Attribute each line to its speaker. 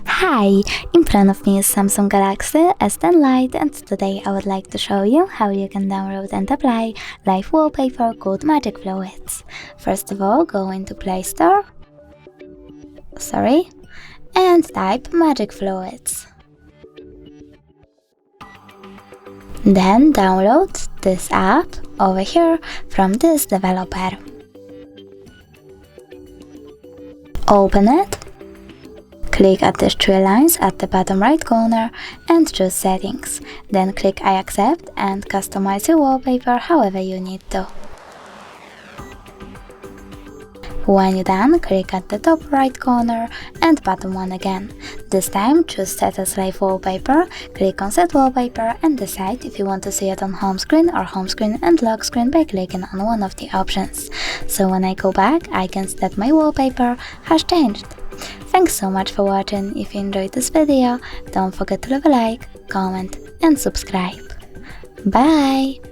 Speaker 1: Hi! In front of me is Samsung Galaxy S10 Lite, and today I would like to show you how you can download and apply live wallpaper called Magic Fluids. First of all, go into Play Store and type Magic Fluids. Then download this app over here from this developer. Open it. Click at these three lines at the bottom right corner and choose Settings. Then click I accept and customize your wallpaper however you need to. When you're done, click at the top right corner and bottom one again. This time choose Set as Live Wallpaper, click on Set Wallpaper and decide if you want to see it on home screen or home screen and lock screen by clicking on one of the options. So when I go back, I can see that my wallpaper has changed. Thanks so much for watching. If you enjoyed this video, don't forget to leave a like, comment and subscribe. Bye!